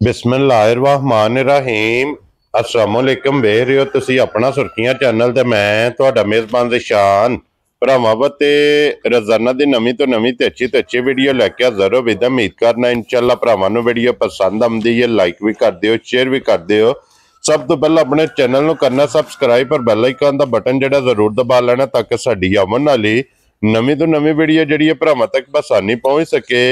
बिस्मिल्लाहिर्रहमानिर्रहीम अस्सलामुअलैकुम वेख रहे हो तुसी अपना सुर्खियां चैनल ते मैं तुहाडा मेज़बान ज़िशान भरावां ते रोजाना दी नवीं तो अच्छी वीडियो लैके हाज़र हो विद उम्मीद करना इंशाअल्लाह भरावां नूं वीडियो पसंद आउंदी है। लाइक भी कर दिओ, शेयर भी कर दिओ। सब तो पहले अपने चैनल नूं करना सबसक्राइब और बैल आइकन दा बटन जिहड़ा जरूर दबा लेना ताकि साडी आवन वाली नवीं तो नवीं वीडियो जिहड़ी है भरावां तक बसानी पहुंच सके।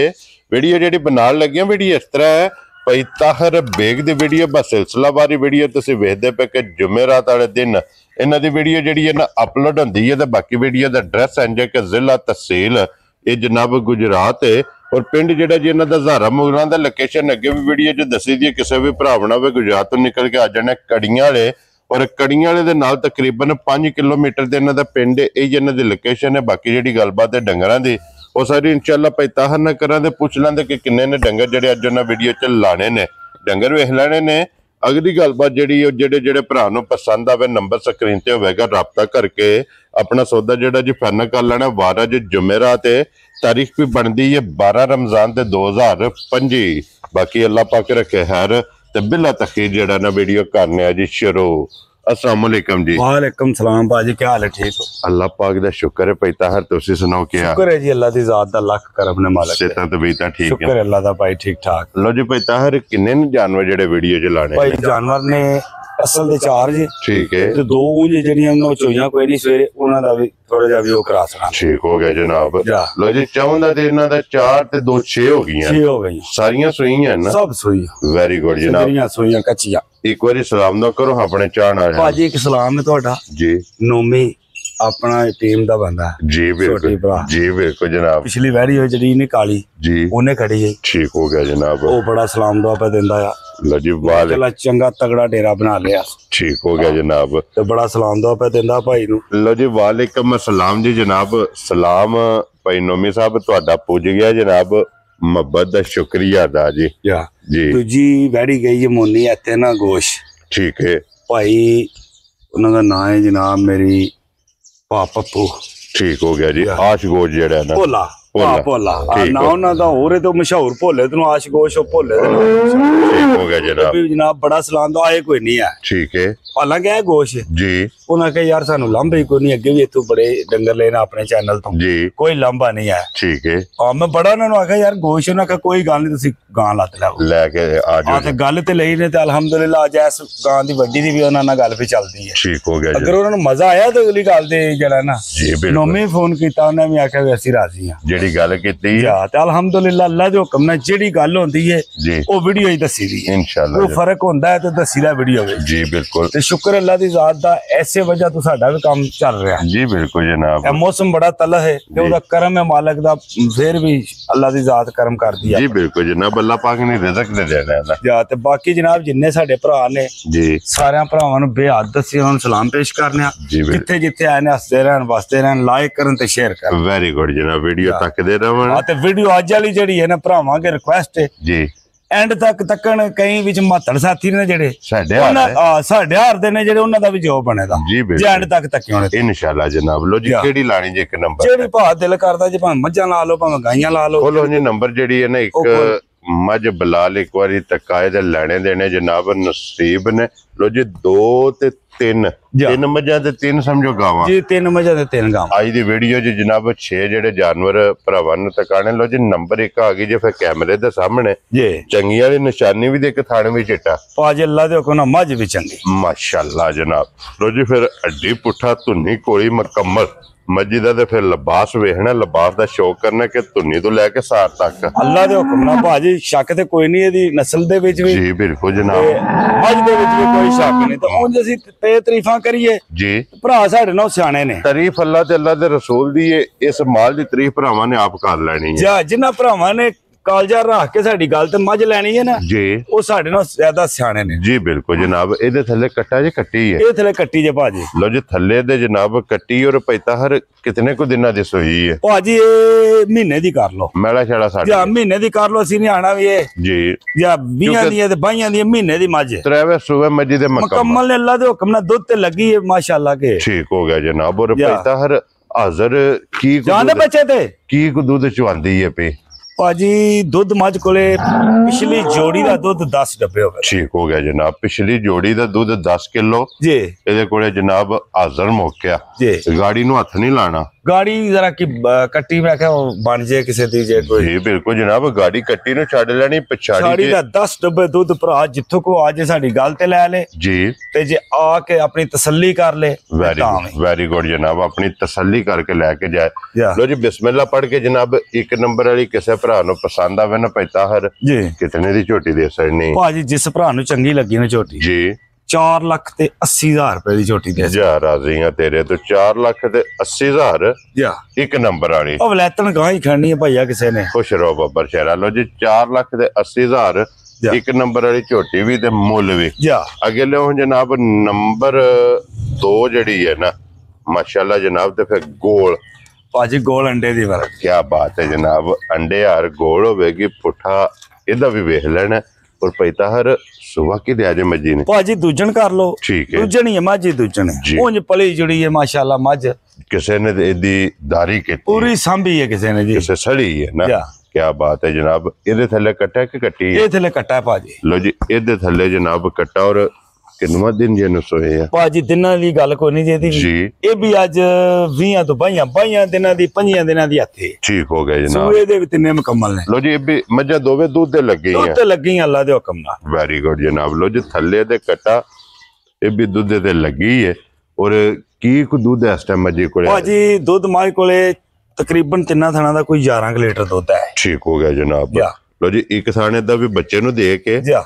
वीडियो जिहड़ी बनाण लगे वीडियो इस तरह है भाई ताहिर बेग दी वीडियो बस सिलसिलावारी वीडियो तुसीं वेखदे पे कि जुमेरात वाले दिन इन्हां दी वीडियो जिहड़ी है ना अपलोड हुंदी है। ते बाकी वीडियो दा एड्रैस इंज है कि जिला तहसील ये जनाब गुजरात है और पिंड जिहड़ा जी इन्हां दा हज़ारा मुगलां दा लोकेशन अगे भी वीडियो च दसी दी किसी भी भरा बना होवे गुजरात तो निकल के आ जाना कड़ियां वाले और कड़ियां वाले दे नाल तकरीबन 5 किलोमीटर दे इन्हां दा पिंड है। ये इन्हां दी लोकेशन है। बाकी जिहड़ी गलबात है डंगरां दी वो सारी इंशाअल्लाह भाई ताहर ना करा दे पुछ लेंदे कि किन्ने ने डंगर जिहड़े अज उन्हां वीडियो च लाने ने डंगर वेख लेने ने। अगली गलबात जिहड़ी जेडे जेडे भरा नूं पसंद आवे नंबर स्क्रीन ते होवेगा राबता करके अपना सौदा जिहड़ा जी फाइनल कर लेना। वार अज जुमेरात है, तारीख भी बनती है 12 रमजान ते 2025। बाकी अल्लाह पाक रखे खैर ते बिला तखीर जिहड़ा ना वीडियो करने जी शुरू। अस्सलाम वालेकुम जी। वालेकुम सलाम भाजी, क्या हाल है? ठीक हो? अल्लाह पाक दा शुक्र है भाई ताहर तुसी सुनाओ क्या? शुक्र है जी अल्लाह दी जात दा लख करम ने मालिक सेहतां तबीयतां ठीक है? शुक्र है अल्लाह दा भाई ठीक ठाक। लो जी भाई ताहर किन्ने ने जानवर जेडे वीडियो च लाने भाई जानवर ने असल दे 4 जी ठीक है ते 2 जे जड़ियां नो चोइयां कोई नहीं सवेरे उन्हां दा भी थोड़ा जा भी ओ करा सना। ठीक हो गया जनाब। लो जी चावंदा ते इन्हां दा 4 ते 2 6 हो गईयां। 6 हो गई सारियां सुईयां ना? सब सुई। वेरी गुड जनाब। सारियां सुईयां कच्चियां। एक बारी सलाम ना करो अपने चाहण वाले भाजी। एक सलाम है ਤੁਹਾਡਾ जी। नोमी अपना टीम दा बंदा जी बिल्कुल जी बिल्कुल जनाब। पिछली वैरी होई जड़ी ने काली जी ओने खड़ी है। ठीक हो गया जनाब। ओ बड़ा सलाम दुआ पे दिंदा आ। लो जी वाले चला चंगा तगड़ा डेरा बना लिया। ठीक हो गया जनाब। ते बड़ा सलाम दुआ पे दिंदा भाई नु। लो जी वालेकुम अस्सलाम जी जनाब। सलाम भाई नोमी साहब तुहाडा पुज गया जनाब। मोहब्बत दा शुक्रिया अदा जी। जी दूजी वैड़ी गई है मोनी इत्थे ना गोश। ठीक है भाई उन्हां दा नाम है जनाब मेरी पप्पू। ठीक हो गया जी। आश गोश जेड़ा ना भोला भोला ना उन्हां दा होर तो मशहूर भोले तो आश गोश भोले दे नाम। ठीक हो गया जनाब। जनाब बड़ा सलाम तो आए कोई नहीं है। ठीक है हालांकि है गोश जी। उन्हें कहा यार सानू लांभा ही कोई नहीं, अगे भी इतों बड़े डंगर लेना अपने चैनल तो जी कोई लांभा नहीं है। ठीक है हाँ मैं बड़ा उन्होंने आखा यार गोश उन्हें कहा कोई गल नहीं तुसी गां लत लो लेके आ जाओ। ते गल ते लई ने ते अल्हम्दुलिल्लाह अज इस गां दी वड्डी दी भी उन्हां नाल गल भी चलदी है। ठीक हो गया अगर उन्होंने मजा आया तो अगली गल दे जड़ा ना जी बिल्कुल नोमी फोन कीता उन्हें भी आखा भी असीं राजी हां जेड़ी गल कीती ते अल्हम्दुलिल्लाह अल्लाह दे हुक्म नाल जेड़ी गल होंदी है जी ओ वीडियो ही दसी दी है। इंशाअल्लाह कोई फर्क होंदा है तो दसी दा वीडियो विच जी बिल्कुल। ते शुक्र अल्लाह दी जात दा ऐसे वजह तो साडा भी काम चल रहा है जी बिल्कुल जनाब। मौसम बड़ा तलह है ते ओदा करम है मालिक दा फिर भी अल्लाह दी जात करम कर दी है जी बिल्कुल जनाब। अल्लाह पाक ने रिज़्क दे देना है या ते बाकी जनाब जिन्ने साडे भरा ने जी सारे भरावां नूं बेहद दसी उन्हां सलाम पेश करने जी जिथे जिथे आए ने हसदे रहन वसदे रहन लाइक करन ते शेयर करन। वेरी गुड जनाब। वीडियो तक दे रहन ते वीडियो अज वाली जेहड़ी है ना भरावां के रिक्वेस्ट है जी एंड तक तकन कई विच महत्तर साथी ने जेडे साडे हार दे ने जेडे उन्हां दा भी जॉब बनेदा जी जे एंड तक तके होने इंशाल्लाह जनाब। लो जी केड़ी लानी जे एक नंबर जेडी भा दिल करदा जे भाਵੇਂ मੱਝਾਂ ला लो भाਵੇਂ गाइयां ला लो। खोलो जी नंबर जेडी है ना एक मज बलाल एक बारी तकाए दे लेने देने जनाब नसीब ने। लो जी 2 ते 3 3 मझां ते 3 समझो गावां जी 3 मझां ते 3 गावां। आज दी वीडियो जी जनाब 6 जेडे जानवर भरावां ने तकाने। लो जी नंबर 1 आ गई जे फिर कैमरे दे सामने जी चंगी वाली निशानी भी देख थाने भी चिट्टा पाज अल्लाह दे हुक्म नाल मझ भी चंगी माशाअल्लाह जनाब। लो जी फिर अड्डी पुठा धुन्नी कोई मुकम्मल मस्जिद दा फिर लिबास वेखना लिबास दा शौक करना कि धुन्नी तो लैके सार तक अल्लाह दे हुक्म नाल भाजी शक ते कोई नहीं एदी नस्ल दे विच भी जी बिल्कुल जनाब। मझ दे विच भी कोई शक नहीं तो उंज असीं ते तारीफां करिए जी भरा साडे नाल सियाणे ने तारीफ अल्लाह ते अल्लाह दे रसूल दी इस माल दी तारीफ भरावां ने आप कर लेनी है। जिन्हां भरावां ने कालजा रख के साडी गल ते मझ लैनी है ना जी वो साडे नाल ज्यादा सियाणे ने जी बिल्कुल जनाब। इहदे थल्ले कट्टा जी कट्टी है ये थल्ले कट्टी जे भाजी। लो जी थल्ले दे जनाब कट्टी और पैता हर कितने को दिना दी सोई है भाजी ये महीने दी कर लो मैला छड़ा साडे या महीने दी कर लो असीं नहीं आना भी ये जी या 20 दी ते 22 दी महीने दी मझ त्रैवे सुबह मस्जिद दे मुकम्मल ने अल्लाह दे हुक्म नाल दुध ते लगी है माशाअल्लाह के। ठीक हो गया जनाब। और पैता हर हाजर की जाने बच्चे ते की को दूध चवांदी है पे ਭਾਜੀ ਦੁੱਧ ਮੱਝ ਕੋਲੇ ਪਿਛਲੀ ਜੋੜੀ ਦਾ ਦੁੱਧ 10 ਡੱਬੇ ਹੋ ਗਏ। ਠੀਕ ਹੋ ਗਿਆ ਜਨਾਬ। ਪਿਛਲੀ ਜੋੜੀ ਦਾ ਦੁੱਧ 10 ਕਿਲੋ ਜੀ। ਇਹਦੇ ਕੋਲੇ ਜਨਾਬ ਹਾਜ਼ਰ ਮੁੱਕਿਆ ਜੀ। ਗਾੜੀ ਨੂੰ ਹੱਥ ਨਹੀਂ ਲਾਣਾ। ਗਾੜੀ ਜ਼ਰਾ ਕਿ ਕੱਟੀ ਮੈਂ ਕਿਹਾ ਬਣ ਜੇ ਕਿਸੇ ਦੀ ਜੇ ਕੋਈ। ਜੀ ਬਿਲਕੁਲ ਜਨਾਬ। ਗਾੜੀ ਕੱਟੀ ਨੂੰ ਛੱਡ ਲੈਣੀ ਪਛਾੜੀ ਸਾੜੀ ਦਾ 10 ਡੱਬੇ ਦੁੱਧ ਭਰਾ ਜਿੱਥੋਂ ਕੋ ਆ ਜੇ ਸਾਡੀ ਗੱਲ ਤੇ ਲੈ ਲੇ ਜੀ, ਤੇ ਜੇ ਆ ਕੇ ਆਪਣੀ ਤਸੱਲੀ ਕਰ ਲੇ ਵੈਰੀ ਗੁੱਡ ਜਨਾਬ। ਆਪਣੀ ਤਸੱਲੀ ਕਰਕੇ ਲੈ ਕੇ ਜਾਏ। ਜਾ। ਲੋ ਜੀ ਬਿਸਮਿਲ੍ਲਾ ਪੜ ਕੇ ਜਨਾਬ 1 ਨੰਬਰ ਵਾਲੀ ਕਿਸੇ ਭਰਾ ਨੂੰ ਪਸੰਦ ਆਵੇ ਨਾ ਪੈਤਾ ਹਰ ਜੀ। ਕਿਤਨੇ ਦੀ ਝੋਟੀ ਦੇ ਸਕਣੀ ਭਾਜੀ ਜਿਸ ਭਰਾ ਨੂੰ ਚੰਗੀ ਲੱਗੀ ਨਾ ਝੋਟੀ ਜੀ 4,80,000 ਰੁਪਏ ਦੀ ਝੋਟੀ ਦੇ ਜਾ ਰਾਜ਼ੀ ਆ ਤੇਰੇ ਤੋਂ 4,80,000 ਜਾ 1 ਨੰਬਰ ਵਾਲੀ। ਉਹ ਵਲੈਤਨ ਗਾਂ ਹੀ ਖੜਨੀ ਹੈ ਭਈਆ ਕਿਸੇ ਨੇ। ਖੁਸ਼ ਰਹੋ ਬੱਬਰ ਸ਼ਹਿਰਾ। ਲੋ ਜੀ 4,80,000 1 ਨੰਬਰ ਵਾਲੀ ਝੋਟੀ ਵੀ ਤੇ ਮੁੱਲ ਵੀ। ਜਾ ਅੱਗੇ ਲਿਓ ਜਨਾਬ ਨੰਬਰ 2 ਜਿਹੜੀ ਹੈ ਨਾ ਮਾਸ਼ਾਅੱਲਾ ਜਨਾਬ ਤੇ ਫਿਰ ਗੋਲ ਭਾਜੀ ਗੋਲ ਅੰਡੇ ਦੀ ਵਰ ਕੀ ਬਾਤ ਹੈ ਜਨਾਬ। ਅੰਡੇ ਯਾਰ ਗੋਲ ਹੋਵੇਗੀ ਪੁੱਠਾ ਇਹਦਾ ਵੀ ਵੇਖ ਲੈਣਾ। ਔਰ ਪੈਤਾ ਹਰ ਸੁਬਹ ਕੀ ਦਿਆ ਜੇ ਮੱਜੀ ਨੇ ਭਾਜੀ ਦੂਜਣ ਕਰ ਲੋ। ਠੀਕ ਹੈ। ਦੂਜਣ ਹੀ ਹੈ ਮਾਝੀ ਦੂਜਣ ਹੈ। ਉਂਝ ਪਲੀ ਜੁੜੀ ਹੈ ਮਾਸ਼ਾਅੱਲਾ ਮੱਝ ਕਿਸੇ ਨੇ ਇਹਦੀ ਦਾਰੀ ਕੀਤੀ ਪੂਰੀ ਸਾਂਭੀ ਹੈ ਕਿਸੇ ਨੇ ਜੀ। ਕਿਸੇ ਸੜੀ ਹੈ ਨਾ। ਕੀ ਬਾਤ ਹੈ ਜਨਾਬ। ਇਹਦੇ ਥੱਲੇ ਕੱਟਾ ਕਿ ਕੱਟੀ ਇਹ ਥੱਲੇ ਕੱਟਾ ਭਾਜੀ। ਲੋ ਜੀ ਇਹਦੇ ਥੱਲੇ ਜਨਾਬ ਕੱਟਾ। ਔਰ ਕਿੰਨਾ ਦਿਨ ਜੇ ਨੂੰ ਸੋਏ ਆ ਭਾਜੀ ਦਿਨਾਂ ਦੀ ਗੱਲ ਕੋਈ ਨਹੀਂ ਜਿਹਦੀ ਜੀ। ਇਹ ਵੀ ਅੱਜ 20 ਤੋਂ 22 ਦਿਨਾਂ ਦੀ 5 ਦਿਨਾਂ ਦੀ ਹੱਥੇ ਠੀਕ ਹੋ ਗਿਆ ਜਨਾਬ। ਸੂਏ ਦੇ ਵੀ ਤਿੰਨੇ ਮੁਕੰਮਲ ਨੇ। ਲੋ ਜੀ ਇਹ ਵੀ ਮੱਝਾਂ ਦੋਵੇਂ ਦੁੱਧ ਦੇ ਲੱਗੇ ਆ। ਦੁੱਧ ਲੱਗੀ ਅੱਲਾ ਦੇ ਹੁਕਮ ਨਾਲ। ਵੈਰੀ ਗੁੱਡ ਜਨਾਬ। ਲੋ ਜੀ ਥੱਲੇ ਦੇ ਕੱਟਾ ਇਹ ਵੀ ਦੁੱਧ ਤੇ ਲੱਗੀ ਹੈ। ਔਰ ਕੀ ਕੋ ਦੁੱਧ ਹੈ ਇਸ ਟਾਈਮ ਮੱਝੀ ਕੋਲੇ ਭਾਜੀ ਦੁੱਧ ਮਾਈ ਕੋਲੇ ਤਕਰੀਬਨ 3 ਥਾਣਾ ਦਾ ਕੋਈ 11 ਲੀਟਰ ਦੁੱਧ ਹੈ। ਠੀਕ ਹੋ ਗਿਆ ਜਨਾਬ। ਲੋ ਜੀ ਇੱਕ ਥਾਣੇ ਦਾ ਵੀ ਬੱਚੇ ਨੂੰ ਦੇ ਕੇ ਜਾ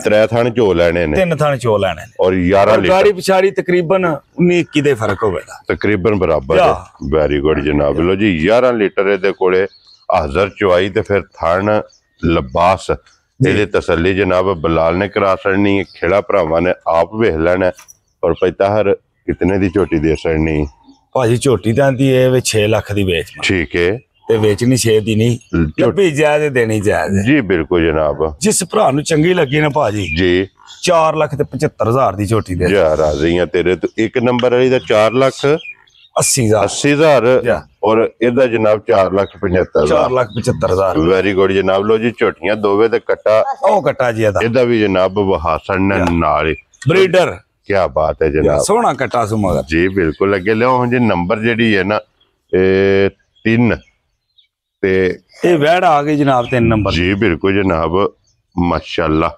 3 ਥਾਣੇ ਚੋ ਲੈਣੇ ਨੇ। 3 ਥਾਣੇ ਚੋ ਲੈਣੇ ਨੇ। ਔਰ 11 ਲੀਟਰ ਗਾੜੀ ਪਿਛਾੜੀ ਤਕਰੀਬਨ 19-21 ਦੇ ਫਰਕ ਹੋਵੇਗਾ। ਤਕਰੀਬਨ ਬਰਾਬਰ ਹੈ। ਵੈਰੀ ਗੁੱਡ ਜਨਾਬ। ਲੋ ਜੀ 11 ਲੀਟਰ ਇਹਦੇ ਕੋਲੇ ਹਾਜ਼ਰ ਚਵਾਈ ਤੇ ਫਿਰ ਥਣ ਲਬਾਸ ਇਹਦੀ ਤਸੱਲੀ ਜਨਾਬ ਬਲਾਲ ਨੇ ਕਰਾ ਛੜਨੀ ਹੈ। ਖੇੜਾ ਭਰਾਵਾਂ ਨੇ ਆਪ ਵੇਖ ਲੈਣਾ। ਔਰ ਪੈਤਾ ਹਰ ਕਿਤਨੇ ਦੀ ਝੋਟੀ ਦੇ ਛੜਨੀ ਭਾਜੀ ਝੋਟੀ ਤਾਂ ਦੀ ਇਹ 6 ਲੱਖ ਦੀ ਵੇਚ ਠੀਕ ਹੈ। ਤੇ ਵੇਚਣੀ 6 ਦੀ ਨਹੀਂ ਲੱਭੀ ਜਾਇਜ਼ ਦੇਣੀ ਜਾਇਜ਼ ਜੀ ਬਿਲਕੁਲ ਜਨਾਬ। ਜਿਸ ਭਰਾ ਨੂੰ ਚੰਗੀ ਲੱਗੀ ਨਾ ਭਾਜੀ ਜੀ 4,75,000 ਦੀ ਝੋਟੀ ਦੇ ਜਾ ਰਾਜ਼ੀ ਆ ਤੇਰੇ ਤੋਂ। 1 ਨੰਬਰ ਵਾਲੀ ਦਾ 4,80,000 ਔਰ ਇਹਦਾ ਜਨਾਬ 4,75,000 4,75,000 ਵੈਰੀ ਗੁੱਡ ਜਨਾਬ। ਲੋ ਜੀ ਝੋਟੀਆਂ ਦੋਵੇਂ ਤੇ ਕੱਟਾ ਉਹ ਕੱਟਾ ਜੀ ਇਹਦਾ ਵੀ ਜਨਾਬ ਵਹਾਸਣ ਨਾਲ ਬਰੀਡਰ। ਕੀ ਬਾਤ ਹੈ ਜਨਾਬ। ਸੋਹਣਾ ਕੱਟਾ ਸੁ ਮਗਰ ਜੀ ਬਿਲਕੁਲ। ਅੱਗੇ ਲਿਓ ਹੁਣ ਜੀ ਨੰਬਰ ਜਿਹੜੀ ਹੈ ਨਾ ਇਹ 3 ਤੇ ਇਹ ਵੈੜ ਆ ਗਈ ਜਨਾਬ 3 ਨੰਬਰ। ਜੀ ਬਿਲਕੁਲ ਜਨਾਬ ਮਾਸ਼ਾਅੱਲਾ।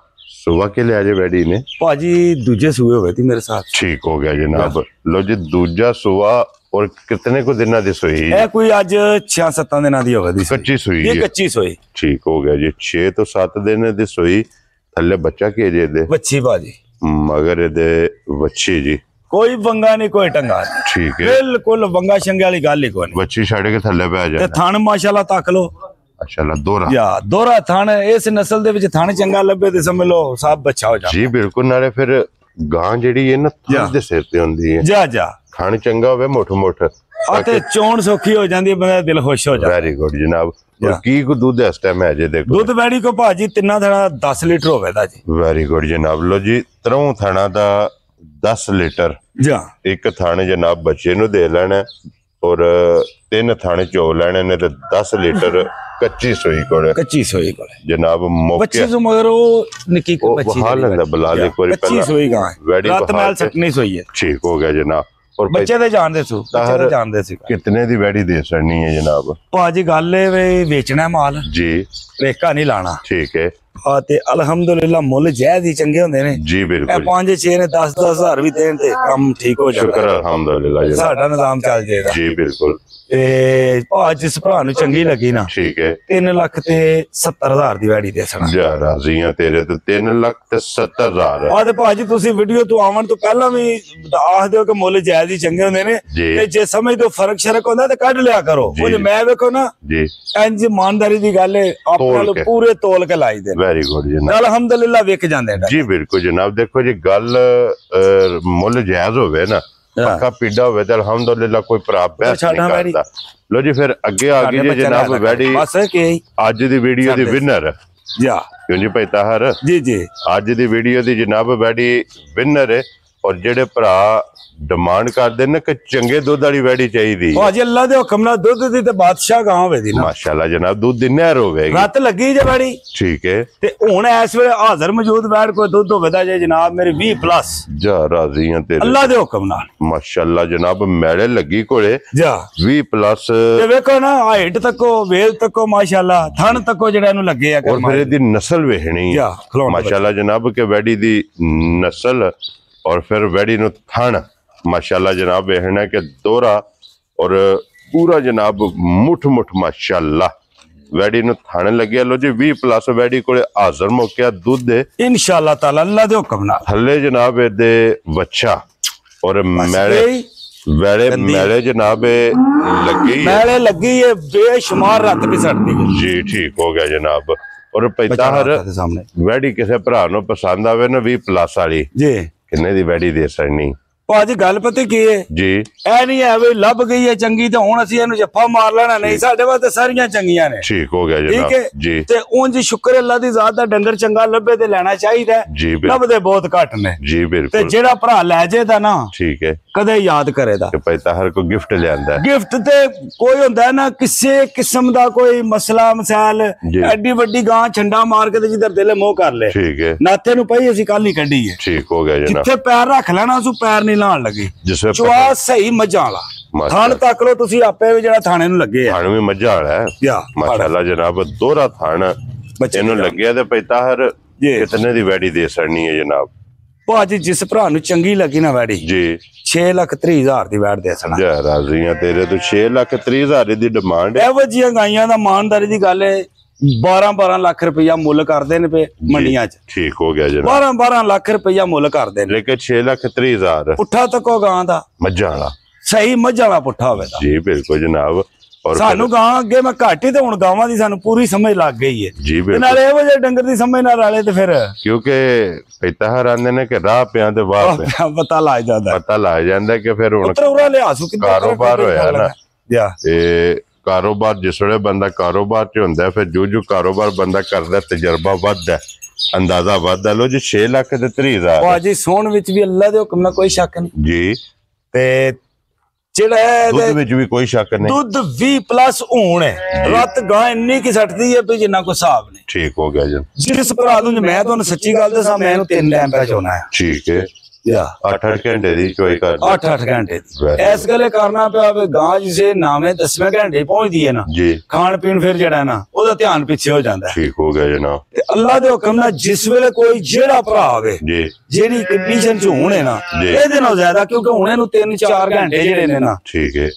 ਸੁਬਹ ਕੇ ਲਿਆ ਜੇ ਵੈੜੀ ਨੇ ਭਾਜੀ ਦੂਜੇ ਸੂਏ ਹੋਏ ਤੀ ਮੇਰੇ ਸਾਥ। ਠੀਕ ਹੋ ਗਿਆ ਜਨਾਬ। ਲੋ ਜੀ ਦੂਜਾ ਸੁਆ ਔਰ ਕਿਤਨੇ ਕੋ ਦਿਨਾਂ ਦੀ ਸੋਈ ਇਹ ਕੋਈ ਅੱਜ 6-7 ਦਿਨਾਂ ਦੀ ਹੋਵੇ ਦੀ ਕੱਚੀ ਸੋਈ ਇਹ ਕੱਚੀ ਸੋਈ। ਠੀਕ ਹੋ ਗਿਆ ਜੀ। 6 ਤੋਂ 7 ਦਿਨ ਦੀ ਸੋਈ। ਥੱਲੇ ਬੱਚਾ ਕੇ ਜੇ ਦੇ ਵੱਛੀ ਭਾਜੀ ਮਗਰ ਇਹਦੇ ਵੱਛੀ ਜੀ। ਕੋਈ ਵੰਗਾ ਨਹੀਂ ਕੋਈ ਟੰਗਾ ਨਹੀਂ। ਠੀਕ ਹੈ। ਬਿਲਕੁਲ ਵੰਗਾ ਸ਼ੰਗੇ ਵਾਲੀ ਗੱਲ ਹੀ ਕੋਈ ਨਹੀਂ। ਵੱਛੀ ਛੱਡ ਕੇ ਥੱਲੇ ਪੈ ਜਾ ਤੇ ਥਣ ਮਾਸ਼ਾਅੱਲਾ ਤੱਕ ਲੋ। ਮਾਸ਼ਾਅੱਲਾ ਦੋਰਾ ਯਾ ਦੋਰਾ ਥਣ ਇਸ ਨਸਲ ਦੇ ਵਿੱਚ ਥਣ ਚੰਗਾ ਲੱਭੇ ਤੇ ਸਮਝ ਲਓ ਸਭ ਬੱਚਾ ਹੋ ਜਾ। ਜੀ ਬਿਲਕੁਲ। ਨਾਲੇ ਫਿਰ ਗਾਂ ਜਿਹੜੀ ਹੈ ਨਾ ਥਣ ਦੇ ਸਿਰ ਤੇ ਹੁੰਦੀ ਹੈ। ਜਾ ਥਣ ਚੰਗਾ ਹੋਵੇ ਮੁੱਠ ਆ ਤੇ ਚੋਣ ਸੌਖੀ ਹੋ ਜਾਂਦੀ ਹੈ ਬੰਦਾ ਦਿਲ ਖੁਸ਼ ਹੋ ਜਾਂਦਾ। ਵੈਰੀ ਗੁੱਡ ਜਨਾਬ। ਔਰ ਕੀ ਕੋ ਦੁੱਧ ਇਸ ਟਾਈਮ ਹੈ ਜੇ ਦੇਖੋ ਦੁੱਧ ਵੈੜੀ ਕੋ ਭਾਜੀ 3 ਥਣਾ 10 ਲੀਟਰ ਹੋਵੇਦਾ ਜੀ। ਵੈਰੀ ਗੁੱਡ ਜਨਾਬ। ਲੋ ਜੀ 3 ਥਣਾ ਦਾ 10 ਲੀਟਰ ਜਾ। ਇੱਕ ਥਾਣੇ ਜਨਾਬ ਬੱਚੇ ਨੂੰ ਦੇ ਲੈਣਾ ਔਰ 3 ਥਾਣੇ ਚੋ ਲੈਣੇ ਨੇ ਤੇ 10 ਲੀਟਰ ਕੱਚੀ ਸੋਈ ਕੋਲੇ ਕੱਚੀ ਸੋਈ ਕੋਲੇ ਜਨਾਬ ਮੌਕੇ ਬੱਚੀ ਤੋਂ ਮਗਰ ਉਹ ਨਿੱਕੀ ਉਹ ਬੱਚੀ ਬਹਾ ਲੈਂਦਾ ਬਲਾਲ ਇੱਕ ਵਾਰੀ ਕੱਚੀ ਸੋਈ ਗਾਂ ਰਾਤ ਨਾਲ ਸੱਟਣੀ ਸੋਈ ਹੈ। ਠੀਕ ਹੋ ਗਿਆ ਜਨਾਬ। ਔਰ ਬੱਚੇ ਦੇ ਜਾਣਦੇ ਸੀ ਬੱਚੇ ਦੇ ਜਾਣਦੇ ਸੀ। ਕਿਤਨੇ ਦੀ ਵੈੜੀ ਦੇ ਸੜਨੀ ਹੈ ਜਨਾਬ ਭਾਜੀ ਗੱਲ ਇਹ ਵੇ ਵੇਚਣਾ ਮਾਲ ਜੀ ਰੇਕਾ ਨਹੀਂ ਲਾਣਾ। ਠੀਕ ਹੈ। ਆ ਤੇ ਅਲਹਮਦੁਲਿਲਾ ਮੁੱਲ ਜਾਇਜ਼ ਹੀ ਚੰਗੇ ਹੁੰਦੇ ਨੇ। ਜੀ ਇਹ ਬਿਲਕੁਲ 5-6 ਨੇ 10-10 ਹਜ਼ਾਰ ਵੀ ਦੇਣ ਤੇ ਕੰਮ ਠੀਕ ਹੋ ਜਾਂਦਾ। ਸ਼ੁਕਰ ਅਲਹਮਦੁਲਿਲਾ ਜਨਾਬ। ਸਾਡਾ ਨਿਜ਼ਾਮ ਚੱਲ ਜਾਏਗਾ। ਜੀ ਬਿਲਕੁਲ। ਤੇ ਭਾਜ ਜਿਸ ਭਰਾ ਨੂੰ ਚੰਗੀ ਲੱਗੀ ਨਾ ਠੀਕ ਹੈ 3,70,000 ਦੀ ਵੈੜੀ ਦੇ ਸਣਾ। ਜਾ ਰਾਜ਼ੀਆਂ ਤੇਰੇ ਤੇ 3,70,000 ਆ ਤੇ ਭਾਜੀ ਤੁਸੀਂ ਵੀਡੀਓ ਤੋਂ ਆਉਣ ਤੋਂ ਪਹਿਲਾਂ ਵੀ ਆਖ ਦਿਓ ਕਿ ਮੁੱਲ ਜਾਇਜ਼ ਹੀ ਚੰਗੇ ਹੁੰਦੇ ਨੇ। ਤੇ ਜੇ ਸਮਝ ਤੋਂ ਫਰਕ ਸ਼ਰਕ ਹੁੰਦਾ ਤੇ ਕੱਢ ਲਿਆ ਕਰੋ। ਉਹ ਮੈਂ ਵੇਖੋ ਨਾ ਜੀ ਇੰਜ ਇਮਾਨਦਾਰੀ ਦੀ ਗੱਲ ਹੈ ਆਪਣੇ ਪੂਰੇ ਤੋਲ ਕੇ ਲਾਈ ਦੇ। ਵੈਰੀ ਗੁੱਡ ਜਨਾਬ। ਅਲਹਮਦੁਲਿਲਾ ਵਿਕ ਜਾਂਦੇ ਨੇ। ਜੀ ਬਿਲਕੁਲ ਜਨਾਬ। ਦੇਖੋ ਜੀ ਗੱਲ ਮੁੱਲ ਜਾਇਜ਼ ਹੋਵੇ ਨਾ ਪੱਕਾ ਪੀੜਾ ਹੋਵੇ ਤਾਂ ਅਲਹਮਦੁਲਿਲਾ ਕੋਈ ਭਰਾ ਬਹਿਸ ਨਹੀਂ ਕਰਦਾ। ਲੋ ਜੀ ਫਿਰ ਅੱਗੇ ਆ ਗਈ ਜੀ ਜਨਾਬ ਵੈੜੀ ਬਸ ਕੀ ਅੱਜ ਦੀ ਵੀਡੀਓ ਦੀ ਵਿਨਰ ਜਾ ਕਿਉਂ ਜੀ ਭਾਈ ਤਾਹਰ ਜੀ ਅੱਜ ਦੀ ਵੀਡੀਓ ਦੀ ਜਨਾਬ ਵੈੜੀ ਵਿਨਰ ਹੈ। ਔਰ ਜਿਹੜੇ ਭਰਾ ਡਿਮਾਂਡ ਕਰਦੇ ਨੇ ਕਿ ਚੰਗੇ ਦੁੱਧ ਵਾਲੀ ਵੈੜੀ ਚਾਹੀਦੀ ਭਾਜੀ ਅੱਲਾ ਦੇ ਹੁਕਮ ਨਾਲ ਦੁੱਧ ਦੀ ਤੇ ਬਾਦਸ਼ਾਹ ਗਾਂ ਹੋਵੇ ਦੀ ਨਾ ਮਾਸ਼ਾਅੱਲਾ ਜਨਾਬ ਦੁੱਧ ਦੀ ਨਹਿਰ ਹੋਵੇਗੀ ਰੱਤ ਲੱਗੀ ਜੇ ਵੈੜੀ ਠੀਕ ਹੈ ਤੇ ਹੁਣ ਇਸ ਵੇਲੇ ਹਾਜ਼ਰ ਮੌਜੂਦ ਵੈੜ ਕੋਈ ਦੁੱਧ ਹੋਵੇ ਦਾ ਜੇ ਜਨਾਬ ਮੇਰੇ 20+ ਜਾ ਰਾਜ਼ੀ ਆ ਤੇਰੇ ਅੱਲਾ ਦੇ ਹੁਕਮ ਨਾਲ ਮਾਸ਼ਾਅੱਲਾ ਜਨਾਬ ਮੈਲੇ ਲੱਗੀ ਕੋਲੇ ਜਾ 20+ ਤੇ ਵੇਖੋ ਨਾ ਹਾਈਟ ਤੱਕੋ ਵੇਲ ਤੱਕੋ ਮਾਸ਼ਾਅੱਲਾ ਥਣ ਤੱਕੋ ਜਿਹੜਾ ਇਹਨੂੰ ਲੱਗੇ ਆ ਔਰ ਫਿਰ ਇਹਦੀ ਨਸਲ ਵੇਖਣੀ ਜਾ ਖਲੋਣ ਮਾਸ਼ਾਅੱਲਾ ਜਨਾਬ ਕਿ ਵੈੜੀ ਦੀ ਨਸਲ ਔਰ ਫਿਰ ਵੈੜੀ ਨੂੰ ਥਣ माशाल्लाह जनाब है कि दोहरा और पूरा जनाब मुठ माशाल्लाह वैडी नु थाने लगे लो जी 20+ वैडी कोले हाजिर मौके दूध दे इंशाअल्लाह ताला अल्लाह दे हुक्म नाल थल्ले जनाब दे बच्चा और मैले वैड़े मैले जनाब लगी मैले लगी है बेशुमार रात भी सड़ती है जी ठीक हो गया जनाब और पैता हर वैडी किसे भरा नु पसंद आवे ना 20+ वाली जी किन्ने दी वैडी दे सकनी ਭਾਜੀ ਗੱਲ ਪਤਾ ਕੀ ਹੈ ਜੀ ਇਹ ਨਹੀਂ ਹੈ ਵੀ ਲੱਭ ਗਈ ਹੈ ਚੰਗੀ ਤੇ ਹੁਣ ਅਸੀਂ ਇਹਨੂੰ ਜੱਫਾ ਮਾਰ ਲੈਣਾ ਨਹੀਂ ਸਾਡੇ ਵਾਸਤੇ ਸਾਰੀਆਂ ਚੰਗੀਆਂ ਨੇ ਠੀਕ ਹੋ ਗਿਆ ਜਨਾਬ ਜੀ ਤੇ ਉਂਝ ਸ਼ੁਕਰ ਅੱਲਾ ਦੀ ਜ਼ਾਤ ਦਾ ਡੰਗਰ ਚੰਗਾ ਲੱਭੇ ਤੇ ਲੈਣਾ ਚਾਹੀਦਾ ਜੀ ਲੱਭਦੇ ਬਹੁਤ ਘੱਟ ਨੇ ਜੀ ਬਿਲਕੁਲ ਤੇ ਜਿਹੜਾ ਭਰਾ ਲੈ ਜਾਏਦਾ ਨਾ ਠੀਕ ਹੈ ਕਦੇ ਯਾਦ ਕਰੇਦਾ ਕਿ ਪੈਤਾ ਹਰ ਕੋ ਗਿਫਟ ਲਿਆਂਦਾ ਗਿਫਟ ਤੇ ਕੋਈ ਹੁੰਦਾ ਨਾ ਕਿਸੇ ਕਿਸਮ ਦਾ ਕੋਈ ਮਸਲਾ ਮਸਾਇਲ ਐਡੀ ਵੱਡੀ ਗਾਂ ਛੰਡਾ ਮਾਰ ਕੇ ਤੇ ਜਿੱਧਰ ਦਿਲ ਮੋਹ ਕਰ ਲੇ ਠੀਕ ਹੈ ਨਾਥੇ ਨੂੰ ਪਈ ਅਸੀਂ ਕੱਲ ਹੀ ਕੱਢੀ ਹੈ ਠੀਕ ਹੋ ਗਿਆ ਜਨਾਬ ਜਿੱਥੇ ਪੈਰ ਰੱਖ ਲੈਣਾ ਉਸ ਪੈਰ ਨਹੀਂ ਲਾਣ ਲੱਗੇ ਚੁਆ ਸਹੀ ਮੱਝਾਂ ਵਾਲਾ ਥਣ ਤੱਕ ਲੋ ਤੁਸੀਂ ਆਪੇ ਵੀ ਜਿਹੜਾ ਥਾਣੇ ਨੂੰ ਲੱਗੇ ਆ ਥਣ ਵੀ ਮੱਝਾਂ ਵਾਲਾ ਹੈ ਮਾਸ਼ਾਅੱਲਾ ਜਨਾਬ ਦੋਹਰਾ ਥਣ ਇਹਨੂੰ ਲੱਗਿਆ ਤੇ ਪੈਤਾ ਹਰ ਕਿਤਨੇ ਦੀ ਵੈੜੀ ਦੇ ਸਕਣੀ ਹੈ ਜਨਾਬ ਭਾਜੀ ਜਿਸ ਭਰਾ ਨੂੰ ਚੰਗੀ ਲੱਗੀ ਨਾ ਵੈੜੀ ਜੀ 6,30,000 ਦੀ ਵੈੜ ਦੇ ਸਕਣਾ ਜਾ ਰਾਜ਼ੀਆਂ ਤੇਰੇ ਤੋਂ 6,30,000 ਦੀ ਡਿਮਾਂਡ ਹੈ ਇਹੋ ਜਿਹੀਆਂ ਗਾਈਆਂ ਦਾ ਮਾਨਦਾਰੀ ਦੀ ਗੱਲ ਹੈ 12 ਲੱਖ ਰੁਪਇਆ ਮੁੱਲ ਕਰਦੇ ਨੇ ਪਏ ਮੰਡੀਆਂ 'ਚ ਠੀਕ ਹੋ ਗਿਆ ਜਨਾਬ 12 ਲੱਖ ਰੁਪਇਆ ਮੁੱਲ ਕਰਦੇ ਨੇ ਲੇਕਿਨ 6,30,000 ਪੁੱਠਾ ਤੱਕੋ ਗਾਂ ਦਾ ਮੱਝਾਂ ਵਾਲਾ ਸਹੀ ਮੱਝਾਂ ਵਾਲਾ ਪੁੱਠਾ ਹੋਵੇ ਦਾ ਜੀ ਬਿਲਕੁਲ ਜਨਾਬ ਔਰ ਸਾਨੂੰ ਗਾਂ ਅੱਗੇ ਮੈਂ ਘੱਟ ਹੀ ਤੇ ਹੁਣ ਗਾਵਾਂ ਦੀ ਸਾਨੂੰ ਪੂਰੀ ਸਮਝ ਲੱਗ ਗਈ ਹੈ ਜੀ ਬਿਲਕੁਲ ਨਾਲੇ ਇਹੋ ਜਿਹੇ ਡੰਗਰ ਦੀ ਸਮਝ ਨਾਲ ਵਾਲੇ ਤੇ ਫਿਰ ਕਿਉਂਕਿ ਪੈਤਾਹਰ ਆਂਦੇ ਨੇ ਕਿ ਰਾਹ ਪਿਆਂ ਤੇ ਵਾਹ ਪਿਆ ਪਤਾ ਲੱਗ ਜਾਂਦਾ ਪਤਾ ਲੱਗ ਜਾਂਦਾ ਕਿ ਫਿਰ ਹੁਣ ਉਤਰਾ ਲਿਆਸੂ ਕਿੱਦਾਂ ਕਾਰੋਬਾਰ ਹੋਇਆ ਨਾ ਜਾ ਤੇ ਕਾਰੋਬਾਰ ਜਿਸ ਵੇਲੇ ਬੰਦਾ ਕਾਰੋਬਾਰ 'ਚ ਹੁੰਦਾ ਫਿਰ ਜੋ ਕਾਰੋਬਾਰ ਬੰਦਾ ਕਰਦਾ ਤਜਰਬਾ ਵੱਧਦਾ ਅੰਦਾਜ਼ਾ ਵੱਧਦਾ ਲੋ ਜੀ 6,30,000 ਭਾਜੀ ਸੋਹਣ ਵਿੱਚ ਵੀ ਅੱਲਾ ਦੇ ਹੁਕਮ ਨਾਲ ਕੋਈ ਸ਼ੱਕ ਨਹੀਂ ਜੀ ਤੇ ਜਿਹੜਾ ਦੁੱਧ ਵਿੱਚ ਵੀ ਕੋਈ ਸ਼ੱਕ ਨਹੀਂ ਦੁੱਧ 20+ ਹੋਣ ਹੈ ਰਾਤ ਗਾਂ ਇੰਨੀ ਕੀ ਸੱਟਦੀ ਹੈ ਵੀ ਜਿੰਨਾ ਕੋਈ ਹਿਸਾਬ ਨਹੀਂ ਠੀਕ ਹੋ ਗਿਆ ਜੀ ਜਿਸ ਭਰਾ ਨੂੰ ਮੈਂ ਤੁਹਾਨੂੰ ਸੱਚੀ ਗੱਲ ਦੱਸਾਂ ਮੈਂ ਇਹਨੂੰ 3 ਟਾਈਮ ਪੈ ਚਾਉਣਾ ਹੈ ਠੀਕ ਹੈ ਯਾ 8 ਘੰਟੇ ਦੀ ਚੋਈ ਕਰ 8 ਘੰਟੇ ਇਸ ਗੱਲੇ ਕਰਨਾ ਪਿਆ ਵੀ ਗਾਂ ਜਿਸੇ ਨਾਮੇ 10ਵੇਂ ਘੰਟੇ ਪਹੁੰਚਦੀ ਹੈ ਨਾ ਜੀ ਖਾਣ ਪੀਣ ਫਿਰ ਜਿਹੜਾ ਨਾ ਉਹਦਾ ਧਿਆਨ ਪਿੱਛੇ ਹੋ ਜਾਂਦਾ ਠੀਕ ਹੋ ਗਿਆ ਜਨਾਬ ਤੇ ਅੱਲਾ ਦੇ ਹੁਕਮ ਨਾਲ ਜਿਸ ਵੇਲੇ ਕੋਈ ਜਿਹੜਾ ਭਰਾ ਆਵੇ ਜੀ ਜਿਹੜੀ ਕੰਡੀਸ਼ਨ 'ਚ ਹੋਣੇ ਨਾ ਇਹਦੇ ਨਾਲ ਜ਼ਿਆਦਾ ਕਿਉਂਕਿ ਹੁਣ ਇਹਨੂੰ 3-4 ਘੰਟੇ ਜਿਹੜੇ ਨੇ ਨਾ ਠੀਕ ਹੈ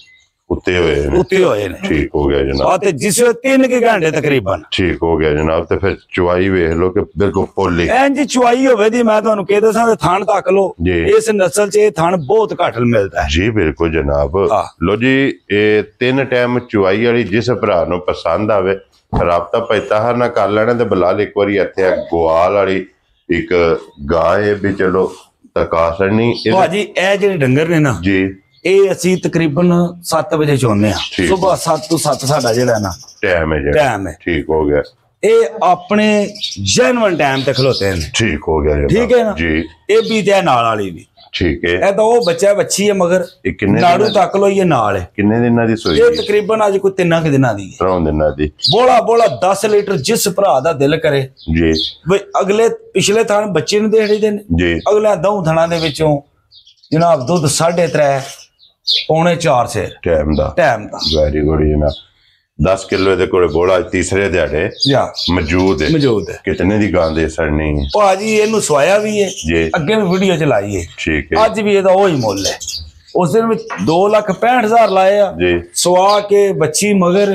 ਉੱਤੇ ਹੋਏ ਨੇ ਠੀਕ ਹੋ ਗਿਆ ਜਨਾਬ ਆ ਤੇ ਜਿਸ ਵੇਲੇ 3 ਘੰਟੇ ਤਕਰੀਬਨ ਠੀਕ ਹੋ ਗਿਆ ਜਨਾਬ ਤੇ ਫਿਰ ਚੁਆਈ ਵੇਖ ਲਓ ਕਿ ਬਿਲਕੁਲ ਪੋਲੀ ਇੰਜ ਚੁਆਈ ਹੋਵੇ ਦੀ ਮੈਂ ਤੁਹਾਨੂੰ ਕਹਿ ਦੱਸਾਂ ਤੇ ਥਣ ਤੱਕ ਲੋ ਇਸ ਨਸਲ 'ਚ ਇਹ ਥਣ ਬਹੁਤ ਘੱਟ ਮਿਲਦਾ ਹੈ ਜੀ ਬਿਲਕੁਲ ਜਨਾਬ ਲੋ ਜੀ ਇਹ 3 ਟਾਈਮ ਚੁਆਈ ਵਾਲੀ ਜਿਸ ਭਰਾ ਨੂੰ ਪਸੰਦ ਆਵੇ ਰਾਬਤਾ ਪੈਤਾਹਰ ਨਾਲ ਕਰ ਲੈਣਾ ਤੇ ਬਲਾਲ ਇੱਕ ਵਾਰੀ ਇੱਥੇ ਗੋਆਲ ਵਾਲੀ ਇੱਕ ਗਾਂ ਹੈ ਵੀ ਚਲੋ ਤਕਾ ਸੜਨੀ ਭਾਜੀ ਇਹ ਜਿਹੜੇ ਡੰਗਰ ਨੇ ਨਾ ਜੀ ਇਹ ਅਸੀਂ ਤਕਰੀਬਨ 7 ਵਜੇ ਚੋਂਦੇ ਆ ਸਵੇਰ 7 ਤੋਂ 7 ਸਾਡਾ ਜਿਹੜਾ ਨਾ ਟਾਈਮ ਹੈ ਠੀਕ ਹੋ ਗਿਆ ਇਹ ਆਪਣੇ ਜੈਨੂਇਨ ਟਾਈਮ ਤੇ ਖਲੋਤੇ ਨੇ ਠੀਕ ਹੋ ਗਿਆ ਠੀਕ ਹੈ ਨਾ ਜੀ ਇਹ ਵੀ ਤੇ ਨਾਲ ਵਾਲੀ ਵੀ ਠੀਕ ਹੈ ਇਹ ਤਾਂ ਉਹ ਬੱਚਾ ਬੱਚੀ ਹੈ ਮਗਰ ਨਾੜੂ ਤੱਕ ਲੋ ਇਹ ਨਾਲ ਹੈ ਕਿੰਨੇ ਦਿਨਾਂ ਦੀ ਸੋਈ ਇਹ ਤਕਰੀਬਨ ਅੱਜ ਕੋਈ 3 ਦਿਨਾਂ ਦੀ ਹੈ 3 ਦਿਨਾਂ ਦੀ ਬੋਲਾ 10 ਲੀਟਰ ਜਿਸ ਭਰਾ ਦਾ ਦਿਲ ਕਰੇ ਜੀ ਬਈ ਅਗਲੇ ਪਿਛਲੇ ਥਾਂ ਬੱਚੇ ਨੂੰ ਦੇੜੀ ਦੇ ਨੇ ਜੀ ਅਗਲੇ 2 ਥਾਂ ਦੇ ਵਿੱਚੋਂ ਜਨਾਬ ਦੁੱਧ 3.5 ਪੌਣੇ 4 ਸੇਰ ਟਾਈਮ ਦਾ ਵੈਰੀ ਗੁੱਡ ਜਨਾਬ 10 ਕਿਲੋ ਦੇ ਕੋਲੇ ਬੋਲਾ ਤੀਸਰੇ ਦਿਹਾੜੇ ਮੌਜੂਦ ਹੈ ਕਿਤਨੇ ਦੀ ਗਾਂ ਦੇ ਸੜਨੀ ਭਾਜੀ ਇਹਨੂੰ ਸਵਾਇਆ ਵੀ ਹੈ ਅੱਗੇ ਵੀ ਵੀਡੀਓ ਚ ਲਾਈ ਹੈ ਠੀਕ ਹੈ ਅੱਜ ਵੀ ਇਹਦਾ ਉਹੀ ਮੁੱਲ ਹੈ ਉਸ ਦਿਨ ਵਿੱਚ 2,65,000 ਲਾਏ ਆ ਸਵਾ ਕੇ ਬੱਚੀ ਮਗਰ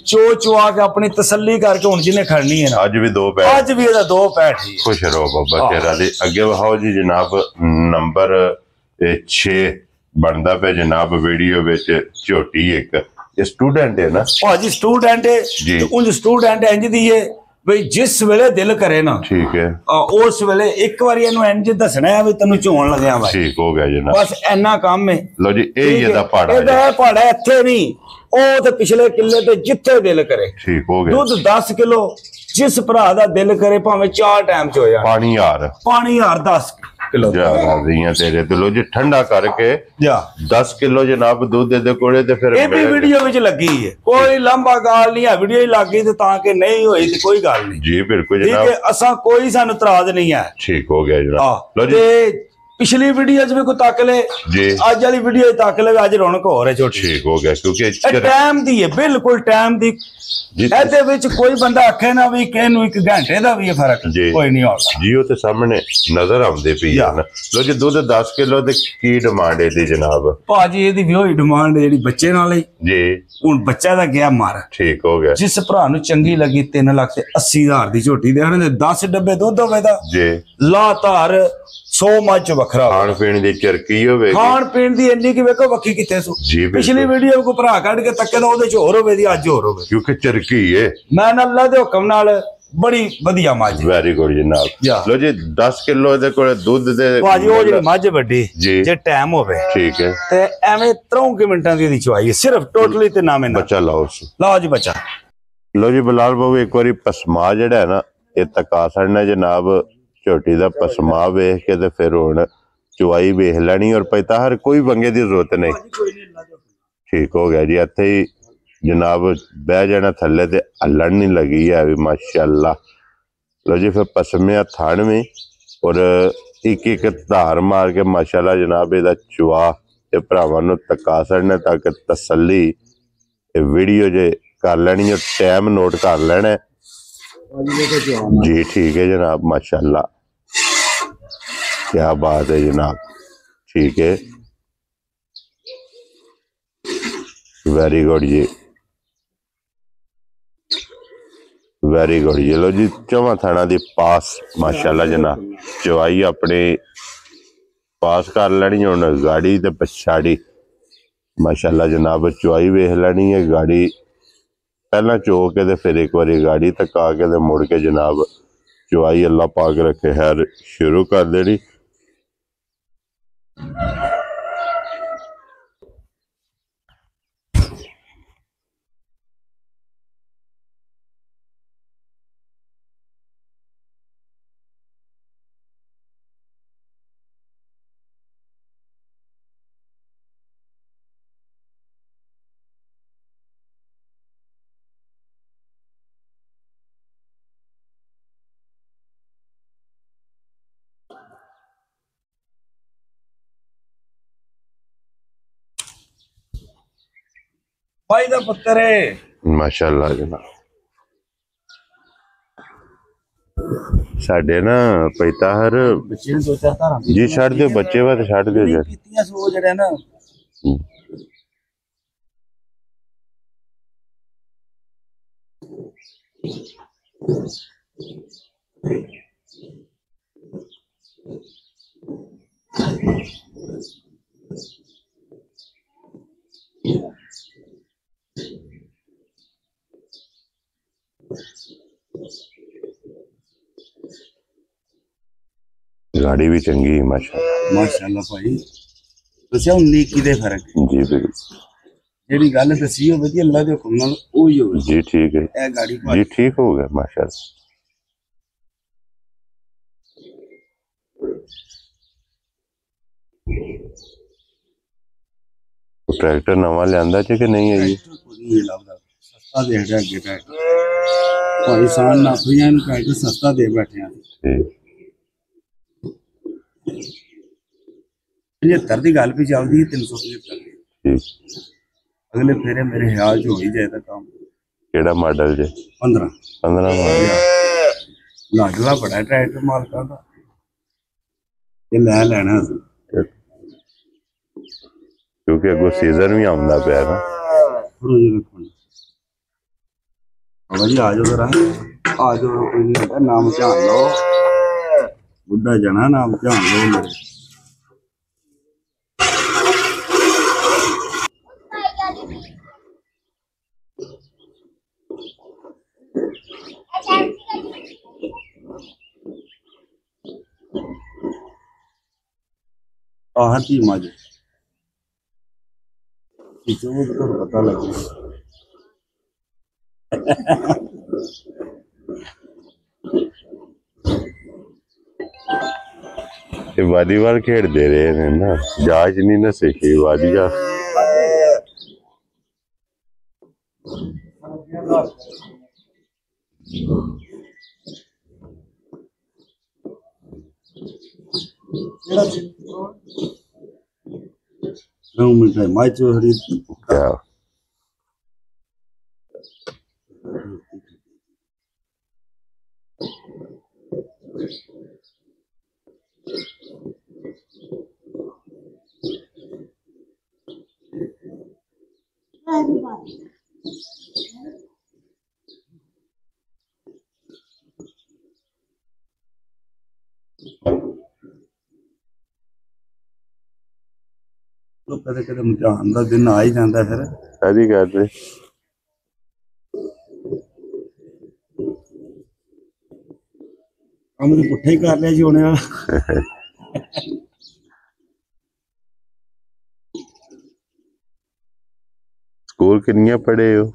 ਚੋਆ ਕੇ ਆਪਣੀ ਤਸੱਲੀ ਕਰਕੇ ਹੁਣ ਜਿਹਨੇ ਖੜਨੀ ਹੈ ਨਾ ਅੱਜ ਵੀ 2 ਪੈਸੇ ਅੱਜ ਵੀ ਇਹਦਾ 2.65 ਹੀ ਖੁਸ਼ ਰਹੋ ਬਾਬਾ ਤੇਰਾ ਦੇ ਅੱਗੇ ਵਹਾਓ ਜੀ ਜਨਾਬ ਨੰਬਰ 6 ਬਣਦਾ ਪਿਆ ਜਨਾਬ ਵੀਡੀਓ ਵਿੱਚ ਝੋਟੀ ਇੱਕ ਇਹ ਸਟੂਡੈਂਟ ਹੈ ਨਾ ਭਾਜੀ ਸਟੂਡੈਂਟ ਹੈ ਉਂਝ ਸਟੂਡੈਂਟ ਇੰਜ ਦੀ ਹੈ ਬਈ ਜਿਸ ਵੇਲੇ ਦਿਲ ਕਰੇ ਨਾ ਠੀਕ ਹੈ ਉਸ ਵੇਲੇ ਇੱਕ ਵਾਰੀ ਇਹਨੂੰ ਇੰਜ ਦੱਸਣਾ ਹੈ ਵੀ ਤੈਨੂੰ ਝੋਣ ਲੱਗਿਆ ਵਾ ਠੀਕ ਹੋ ਗਿਆ ਜਨਾਬ ਬਸ ਇੰਨਾ ਕੰਮ ਹੈ ਲੋ ਜੀ ਇਹ ਇਹਦਾ ਪਾੜਾ ਇਹਦਾ ਪਾੜਾ ਇੱਥੇ ਨਹੀਂ ਉਹ ਤੇ ਪਿਛਲੇ ਕਿੱਲੇ ਤੇ ਜਿੱਥੇ ਦਿਲ ਕਰੇ ਠੀਕ ਹੋ ਗਿਆ ਦੁੱਧ 10 ਕਿਲੋ ਜਿਸ ਭਰਾ ਦਾ ਦਿਲ ਕਰੇ ਭਾਵੇਂ 4 ਟਾਈਮ ਚ ਹੋ ਜਾਏ ਪਾਣੀ ਹਾਰ 10 किलो ਜ਼ਿਆਦਾ ਰਹੀਆਂ ਤੇਰੇ ਤੇ। ਲੋ ਜੀ ਠੰਡਾ ਕਰਕੇ ਜਾ 10 ਕਿਲੋ ਜਨਾਬ ਦੁੱਧ ਦੇ ਕੋਲੇ ਤੇ ਫਿਰ ਇਹ ਵੀ ਵੀਡੀਓ ਵਿੱਚ ਲੱਗੀ ਹੈ, ਕੋਈ ਲੰਬਾ ਗੱਲ ਨਹੀਂ ਹੈ, ਵੀਡੀਓ ਹੀ ਲੱਗੀ ਤੇ ਤਾਂ ਕਿ ਨਹੀਂ ਹੋਈ ਤੇ ਕੋਈ ਗੱਲ ਨਹੀਂ ਜੀ ਬਿਲकुल ਠੀਕ ਜਨਾਬ। ਹੈ, ਅਸਾਂ ਕੋਈ ਸਾਨੂੰ ਇਤਰਾਜ਼ ਨਹੀਂ ਹੈ। ਠੀਕ ਹੋ ਗਿਆ ਜਨਾਬ। ਲੋ ਜੀ ਤੇ ਪਿਛਲੀ ਵੀਡੀਓ 'ਚ ਵੀ ਕੋਈ ਤੱਕ ਲੈ ਜੀ, ਅੱਜ ਵਾਲੀ ਵੀਡੀਓ ਤੱਕ ਲੈ, ਅੱਜ ਰੌਣਕ ਹੋ ਰਹੀ ਛੋਟੀ। ਠੀਕ ਹੋ ਗਿਆ ਕਿਉਂਕਿ ਇਹ ਟਾਈਮ ਦੀ ਹੈ, ਬਿਲਕੁਲ ਟਾਈਮ ਦੀ। ਇਹਦੇ ਵਿੱਚ ਕੋਈ ਬੰਦਾ ਆਖੇ ਨਾ ਵੀ ਕਿਹਨੂੰ 1 ਘੰਟੇ ਦਾ ਵੀ ਫਰਕ ਕੋਈ ਨਹੀਂ ਹੋਗਾ ਜੀ। ਉਹ ਤੇ ਸਾਹਮਣੇ ਨਜ਼ਰ ਆਉਂਦੇ ਪਈ ਆ ਨਾ। ਲੋ ਜੀ ਦੁੱਧ 10 ਕਿਲੋ ਤੇ ਕੀ ਡਿਮਾਂਡ ਹੈ ਦੀ ਜਨਾਬ? ਭਾਜੀ ਇਹਦੀ ਵੀ ਉਹੀ ਡਿਮਾਂਡ ਜਿਹੜੀ ਬੱਚੇ ਨਾਲ ਹੀ ਜੀ। ਹੁਣ ਬੱਚਾ ਦਾ ਗਿਆ ਮਾਰ। ਠੀਕ ਹੋ ਗਿਆ। ਜਿਸ ਭਰਾ ਨੂੰ ਚੰਗੀ ਲੱਗੀ 3,80,000 ਦੀ ਝੋਟੀ ਦੇਣ ਦੇ 10 ਡੱਬੇ ਦੁੱਧ ਹੋਵੇ ਦਾ ਜੀ, ਲਾ ਧਾਰ 100 ਮੱਝ ਵੱਖਰਾ ਖਾਣ ਪੀਣ ਦੀ ਚਰਕੀ ਹੋਵੇ, ਖਾਣ ਪੀਣ ਦੀ ਇੰਨੀ ਕਿ ਵੇਖੋ ਵੱਖੀ ਕਿੱਥੇ ਸੋ। ਪਿਛਲੀ ਵੀਡੀਓ ਕੋ ਭਰਾ ਕੱਢ ਕੇ ਤੱਕੇ ਦਾ ਉਹਦੇ ਚ ਹੋਰ ਹੋਵੇ ਦੀ ਅੱਜ ਹੋਰ ਹੋਵੇ, ਕਿਉਂਕਿ ਚਰਕੀ ਏ। ਮੈਂ ਅੱਲਾ ਦੇ ਹੁਕਮ ਨਾਲ ਬੜੀ ਵਧੀਆ ਮੱਝ। ਵੈਰੀ ਗੁੱਡ ਜਨਾਬ। ਲੋ ਜੀ 10 ਕਿਲੋ ਦੇ ਕੋਲ ਦੁੱਧ ਦੇ ਭਾਜੀ ਉਹ ਜਿਹੜੀ ਮੱਝ ਵੱਡੀ ਜੀ, ਜੇ ਟਾਈਮ ਹੋਵੇ ਠੀਕ ਹੈ ਤੇ ਐਵੇਂ 53 ਮਿੰਟਾਂ ਦੀ ਚਵਾਈ ਹੈ ਸਿਰਫ ਟੋਟਲੀ ਤੇ ਨਾਮੇ ਨਾ ਬੱਚਾ ਲਾਓ। ਲਓ ਜੀ ਬੱਚਾ। ਲੋ ਜੀ ਬਲਾਲ ਬਾਬੂ ਇੱਕ ਵਾਰੀ ਪਸਮਾ ਜਿਹੜਾ ਹੈ ਨਾ ਇਹ ਤਕਾ ਛੜਨਾ ਜਨਾਬ। ਝੋਟੀ ਦਾ ਪਸਮਾ ਵੇਖ ਕੇ ਤੇ ਫਿਰ ਹੁਣ ਚਵਾਈ ਵੇਖ ਲੈਣੀ ਔਰ ਪਤਾ ਹਰ ਕੋਈ ਵੰਗੇ ਦੀ ਜ਼ਰੂਰਤ ਨਹੀਂ। ਠੀਕ ਹੋ ਗਿਆ ਜੀ। ਇੱਥੇ ਹੀ ਜਨਾਬ ਬਹਿ ਜਾਣਾ ਥੱਲੇ ਤੇ ਹੱਲਣ ਨਹੀਂ ਲੱਗੀ ਹੈ ਵੀ ਮਾਸ਼ਾਅੱਲਾ। ਲੋ ਜੀ ਫਿਰ ਪਸਮਿਆ ਥਣ ਵੀ ਔਰ ਇੱਕ ਇੱਕ ਧਾਰ ਮਾਰ ਕੇ ਮਾਸ਼ਾਅੱਲਾ ਜਨਾਬ ਇਹਦਾ ਚਵਾ ਇਹ ਭਰਾਵਾਂ ਨੂੰ ਤਕਾ ਛੜਨੇ ਤੱਕ ਤਸੱਲੀ ਇਹ ਵੀਡੀਓ ਜੇ ਕਰ ਲੈਣੀ ਹੈ, ਟਾਈਮ ਨੋਟ ਕਰ ਲੈਣਾ ਜੀ। ठीक है जनाब माशाल्लाह, क्या बात है जनाब। ठीक है, वेरी गुड जी, वेरी गुड जी। लो जी चौवां थाना दी पास माशाल्लाह जनाब चवाई अपने पास कर लेनी। हुण गाड़ी ते पछाड़ी माशाल्लाह जनाब चवाई वेख लेनी है। गाड़ी पहला चो के ते फिर एक बारी गाड़ी तक आके ते मुड़ के जनाब चवाई अल्लाह पाक रखे खैर शुरू कर देनी। भाई दा पुत्तर है माशाल्लाह जनाब। साडे ना पैता हर जी छड़ दो बच्चे वा छड़ दो जी। गाड़ी भी चंगी माशाल्लाह माशाल्लाह भाई। दस्या 19 दे फर्क जी बिल्कुल। जेडी गल दसी हो वधी अल्लाह दे हुक्म नाल ओही हो जी। ठीक है ए गाड़ी जी, ठीक हो गया माशाल्लाह। ट्रैक्टर नवा लियांदा च कि नहीं है जी? सस्ता दे रहा अगे ट्रैक्टर भाई सान नाफियां नु ट्रैक्टर सस्ता दे बैठे हैं। 75 की गल भी चलती है 375 अगले फेरे मेरे ख्याल च हो ही जाए काम। केड़ा मॉडल जे? 15 मॉडल लागला बड़ा ट्रैक्टर मालका का ये ले लेना क्योंकि अगो सीजन भी आंदा पे ना। जी आ जाओ जरा आ जाओ कोई नहीं नाम ध्यान लो बुढ़ा जाना नाम ध्यान लो मेरे। आहती मज तो पता लगे ਇਹ ਵਾਲੀਬਾਲ ਖੇਡਦੇ ਰਹੇ ਨੇ ਨਾ, ਜਾਚ ਨਹੀਂ ਨਾ ਸਿੱਖੀ ਵਾਲੀਆ। ਕਦੇ ਕਦੇ ਇਮਤਿਹਾਨ ਦਾ ਦਿਨ ਆ ਹੀ ਜਾਂਦਾ ਫਿਰ ਸਾਰੀ ਗੱਲ ਕੰਮ ਤੇ ਪੁੱਠਾ ਹੀ ਕਰ ਲਿਆ ਜੀ ਉਹਨੇ। ਸਕੂਲ ਕਿੰਨੀਆਂ ਪੜ੍ਹੇ ਹੋ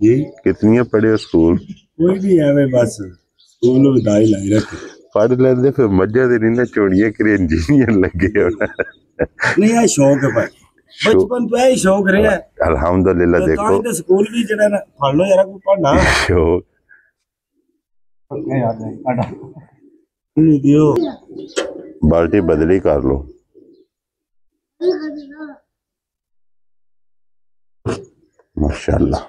ਜੀ? ਕਿਤਨੀਆਂ ਪੜ੍ਹੇ ਹੋ ਸਕੂਲ? ਕੋਈ ਵੀ ਐਵੇਂ ਬਸ ਸਕੂਲ ਵਿਦਾਈ ਲਾਈ ਰੱਖੇ। ਪੜ੍ਹ ਲੈਂਦੇ ਫਿਰ ਮੱਝਾਂ ਦੇ ਨਹੀਂ ਨਾ ਚੋੜੀਆਂ ਕਰੇ ਇੰਜੀਨੀਅਰ ਲੱਗੇ ਹੋਣਾ। ਨਹੀਂ ਇਹ ਸ਼ੌਕ ਹੈ ਭਾਈ, ਬਚਪਨ ਤੋਂ ਇਹ ਸ਼ੌਕ ਰਿਹਾ। ਅਲਹਮਦੁਲਿਲਾ। ਦੇਖੋ ਤਾਂ ਸਕੂਲ ਵੀ ਜਿਹੜਾ ਨਾ ਫੜ ਲੋ ਯਾਰ ਕੋਈ ਪੜਨਾ ਸ਼ੌਕ ਨਹੀਂ ਦਿਓ। ਬਾਲਟੀ ਬਦਲੀ ਕਰ ਲੋ। माशाल्लाह।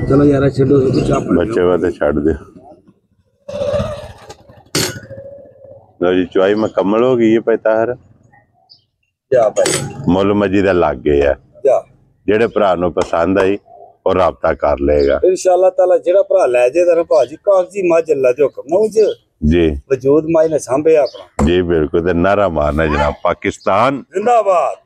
चलो यार छो बच्चे वाले छड़ दे। लो जी चुआई मुकम्मल हो गई है पैतार मुल मजी दे लग गए है। जेड़े भरा नूं पसंद आई और राबता कर लेगा इंशाअल्लाह ताला। जेड़ा भरा ले जे ना भाजी कागजी मज अल्लाह दे हुक्म नाल जी वजूद माई ने सांभे अपना जी बिल्कुल। ते नारा मारना जनाब पाकिस्तान जिंदाबाद।